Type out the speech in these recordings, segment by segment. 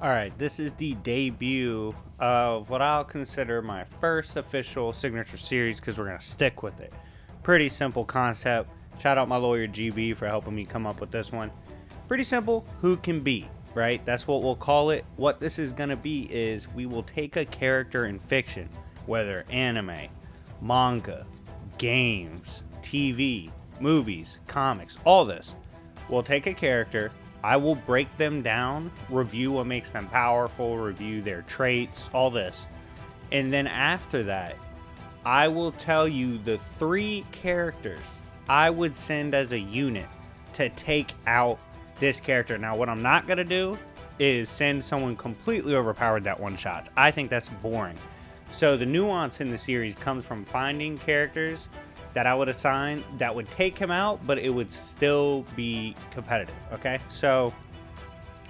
Alright, this is the debut of what I'll consider my first official signature series because we're going to stick with it. Pretty simple concept. Shout out my lawyer GB for helping me come up with this one. Pretty simple, who can beat, right? That's what we'll call it. What this is going to be is we will take a character in fiction, whether anime, manga, games, TV, movies, comics, all this. We'll take a character, I will break them down, review what makes them powerful, review their traits, all this. And then after that, I will tell you the 3 characters I would send as a unit to take out this character. Now, what I'm not going to do is send someone completely overpowered that one-shots. I think that's boring. So the nuance in the series comes from finding characters that I would assign that would take him out, but it would still be competitive, okay? So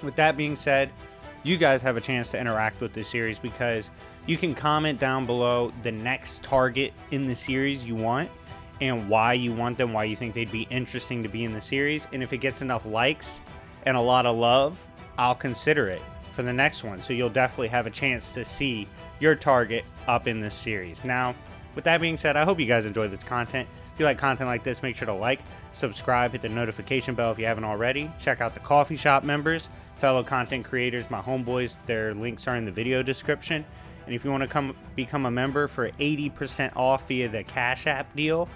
with that being said, you guys have a chance to interact with this series because you can comment down below the next target in the series you want and why you want them, why you think they'd be interesting to be in the series. And if it gets enough likes and a lot of love, I'll consider it for the next one. So you'll definitely have a chance to see your target up in this series. Now, with that being said, I hope you guys enjoy this content. If you like content like this, make sure to like, subscribe, hit the notification bell if you haven't already. Check out the coffee shop members, fellow content creators, my homeboys. Their links are in the video description. And if you want to become a member for 80% off via the Cash App deal,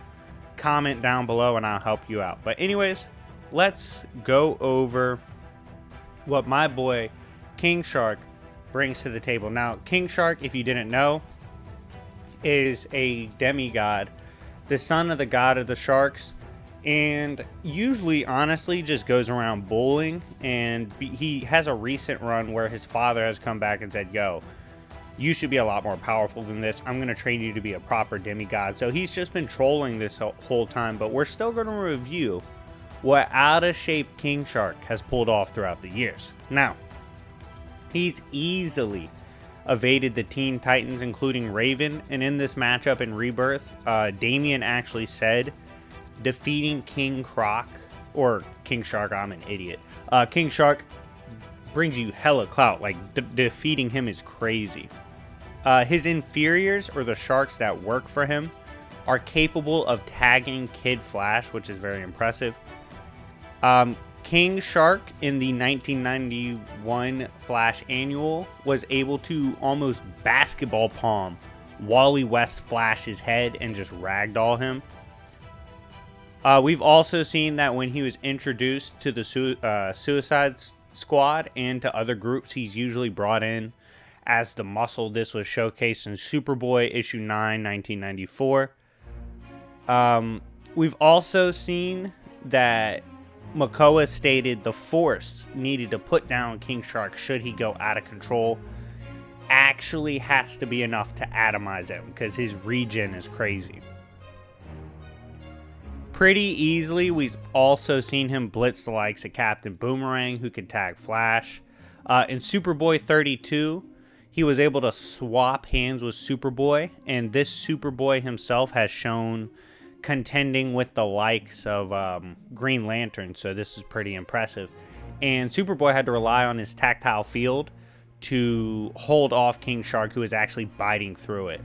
comment down below and I'll help you out. But anyways, let's go over what my boy King Shark brings to the table. Now, King Shark, if you didn't know, is a demigod, the son of the god of the sharks, and usually honestly just goes around bullying. And he has a recent run where his father has come back and said, yo, you should be a lot more powerful than this. I'm going to train you to be a proper demigod. So he's just been trolling this whole time, but we're still going to review what out of shape King Shark has pulled off throughout the years. Now, he's easily evaded the Teen Titans, including Raven, and in this matchup in Rebirth, Damian actually said defeating King Croc, or King Shark, I'm an idiot. King Shark brings you hella clout, like defeating him is crazy. His inferiors, or the sharks that work for him, are capable of tagging Kid Flash, which is very impressive. King Shark in the 1991 Flash Annual was able to almost basketball palm Wally West Flash's head and just ragdoll him. We've also seen that when he was introduced to the Suicide Squad and to other groups, he's usually brought in as the muscle. This was showcased in Superboy issue 9, 1994. We've also seen that Makoa stated the Force needed to put down King Shark should he go out of control. Actually has to be enough to atomize him because his regen is crazy. Pretty easily, we've also seen him blitz the likes of Captain Boomerang, who can tag Flash. In Superboy 32, he was able to swap hands with Superboy, and this Superboy himself has shown contending with the likes of Green Lantern, so this is pretty impressive. And Superboy had to rely on his tactile field to hold off King Shark, who was actually biting through it.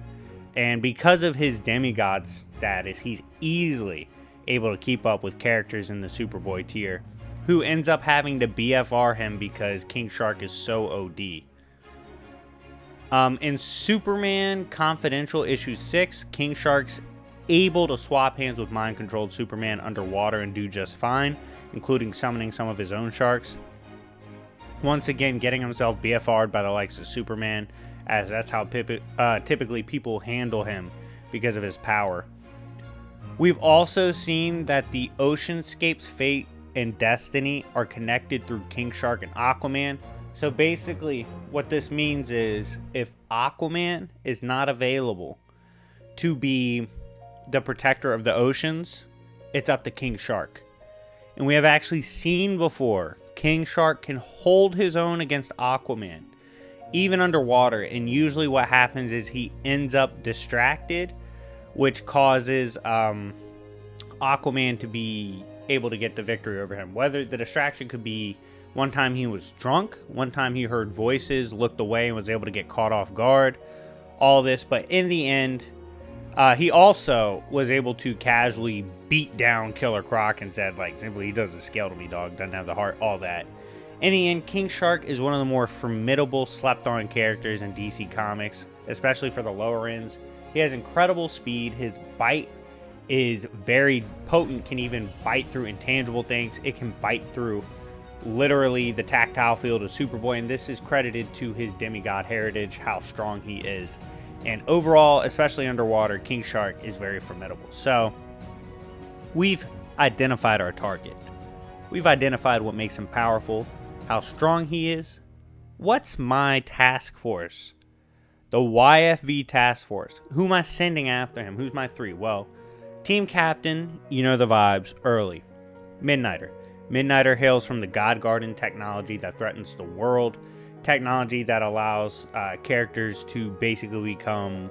And because of his demigod status, he's easily able to keep up with characters in the Superboy tier, who ends up having to BFR him because King Shark is so OD. In Superman Confidential issue 6, King Shark's able to swap hands with mind-controlled Superman underwater and do just fine, including summoning some of his own sharks. Once again, getting himself BFR'd by the likes of Superman, as that's how typically people handle him because of his power. We've also seen that the Oceanscape's fate and destiny are connected through King Shark and Aquaman. So basically, what this means is if Aquaman is not available to be the protector of the oceans, it's up to King Shark. And we have actually seen before King Shark can hold his own against Aquaman, even underwater, and usually what happens is he ends up distracted, which causes Aquaman to be able to get the victory over him. Whether the distraction could be One time he was drunk. One time he heard voices, looked away, and was able to get caught off guard. All this, but in the end, he also was able to casually beat down Killer Croc and said, like, simply, he doesn't scale to me, dog. Doesn't have the heart, all that. In the end, King Shark is one of the more formidable, slept-on characters in DC Comics, especially for the lower ends. He has incredible speed. His bite is very potent, can even bite through intangible things. It can bite through literally the tactile field of Superboy, and this is credited to his demigod heritage, how strong he is. And overall, especially underwater, King Shark is very formidable. So, we've identified our target. We've identified what makes him powerful, how strong he is. What's my task force? The YFV task force. Who am I sending after him? Who's my 3? Well, team captain, you know the vibes, early. Midnighter. Midnighter hails from the God Garden technology that threatens the world. Technology that allows characters to basically become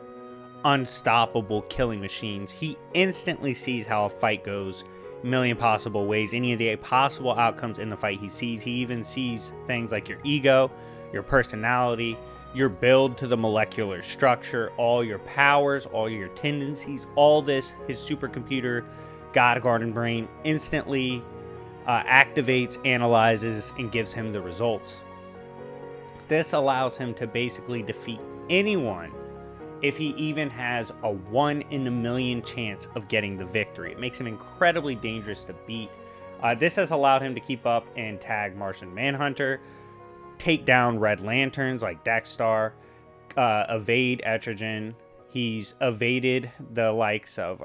unstoppable killing machines. He instantly sees how a fight goes, a million possible ways, any of the possible outcomes in the fight he sees. He even sees things like your ego, your personality, your build to the molecular structure, all your powers, all your tendencies, all this, his supercomputer God Garden brain instantly activates, analyzes, and gives him the results. This allows him to basically defeat anyone if he even has a 1 in a million chance of getting the victory. It makes him incredibly dangerous to beat. This has allowed him to keep up and tag Martian Manhunter, take down Red Lanterns like Dexstar, evade Etrigan. He's evaded the likes of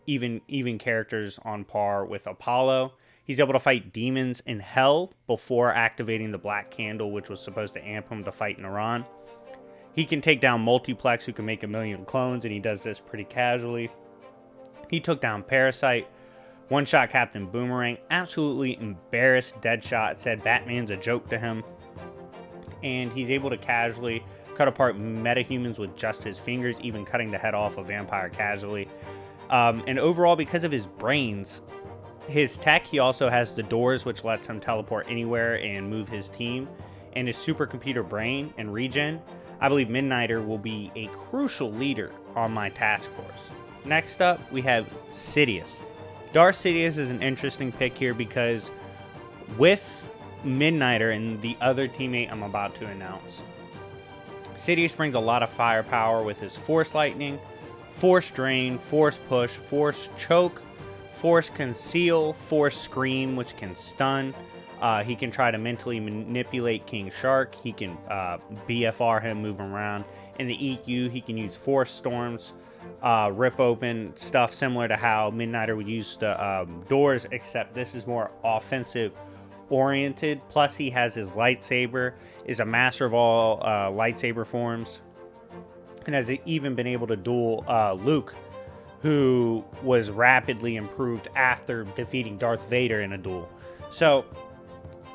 even characters on par with Apollo. He's able to fight demons in hell before activating the Black Candle, which was supposed to amp him to fight Naran. He can take down Multiplex, who can make 1,000,000 clones, and he does this pretty casually. He took down Parasite, one-shot Captain Boomerang, absolutely embarrassed Deadshot, said Batman's a joke to him. And he's able to casually cut apart metahumans with just his fingers, even cutting the head off a vampire casually. And overall, because of his brains, his tech, he also has the doors, which lets him teleport anywhere and move his team. And his supercomputer brain and regen, I believe Midnighter will be a crucial leader on my task force. Next up, we have Sidious. Darth Sidious is an interesting pick here because with Midnighter and the other teammate I'm about to announce, Sidious brings a lot of firepower with his Force Lightning, Force Drain, Force Push, Force Choke, Force Conceal, Force Scream, which can stun. He can try to mentally manipulate King Shark. He can BFR him, move him around. In the EQ, he can use Force Storms, rip open stuff similar to how Midnighter would use the doors, except this is more offensive oriented. Plus, he has his lightsaber, is a master of all lightsaber forms, and has even been able to duel Luke, who was rapidly improved after defeating Darth Vader in a duel. So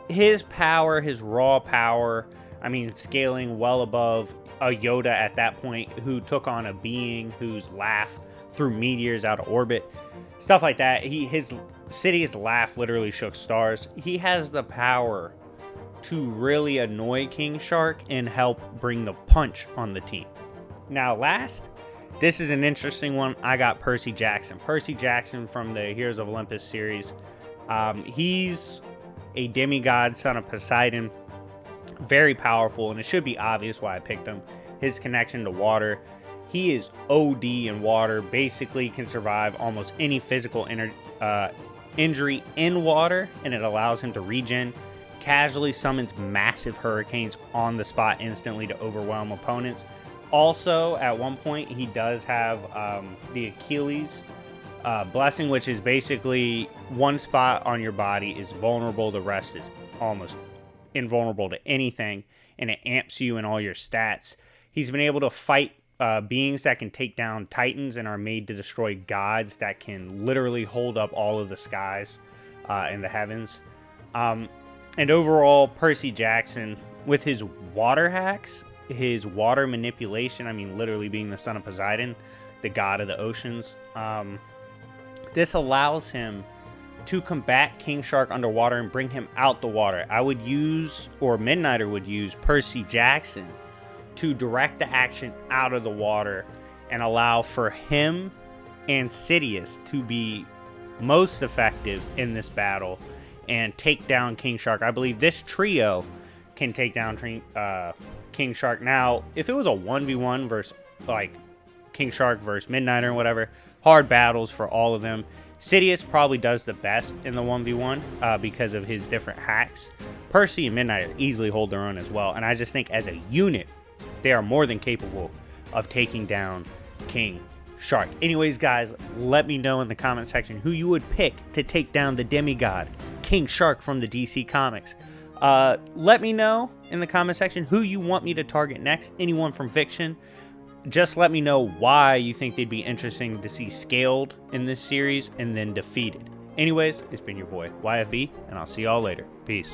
his power, his raw power, I mean, scaling well above a Yoda at that point, who took on a being whose laugh threw meteors out of orbit, stuff like that. His Sidious laugh literally shook stars. He has the power to really annoy King Shark and help bring the punch on the team. Now, last, this is an interesting one. I got Percy Jackson. Percy Jackson from the Heroes of Olympus series. He's a demigod, son of Poseidon. Very powerful, and it should be obvious why I picked him. His connection to water. He is OD in water. Basically can survive almost any physical injury in water, and it allows him to regen. Casually summons massive hurricanes on the spot instantly to overwhelm opponents. Also, at one point, he does have the Achilles blessing, which is basically one spot on your body is vulnerable, the rest is almost invulnerable to anything, and it amps you in all your stats. He's been able to fight beings that can take down titans and are made to destroy gods that can literally hold up all of the skies in the heavens. And overall, Percy Jackson, with his water hacks, his water manipulation, I mean, literally being the son of Poseidon, the god of the oceans, this allows him to combat King Shark underwater and bring him out the water, I would use, or Midnighter would use, Percy Jackson to direct the action out of the water and allow for him and Sidious to be most effective in this battle and take down King Shark. I believe this trio can take down King Shark. Now, if it was a 1v1 versus like King Shark versus Midnighter and whatever, hard battles for all of them. Sidious probably does the best in the 1v1 because of his different hacks. Percy and Midnighter easily hold their own as well, and I just think as a unit, they are more than capable of taking down King Shark. Anyways, guys, let me know in the comment section who you would pick to take down the demigod, King Shark from the DC Comics. Let me know in the comment section who you want me to target next. Anyone from Fiction. Just let me know why you think they'd be interesting to see scaled in this series and then defeated. Anyways, it's been your boy, YFV, and I'll see y'all later. Peace.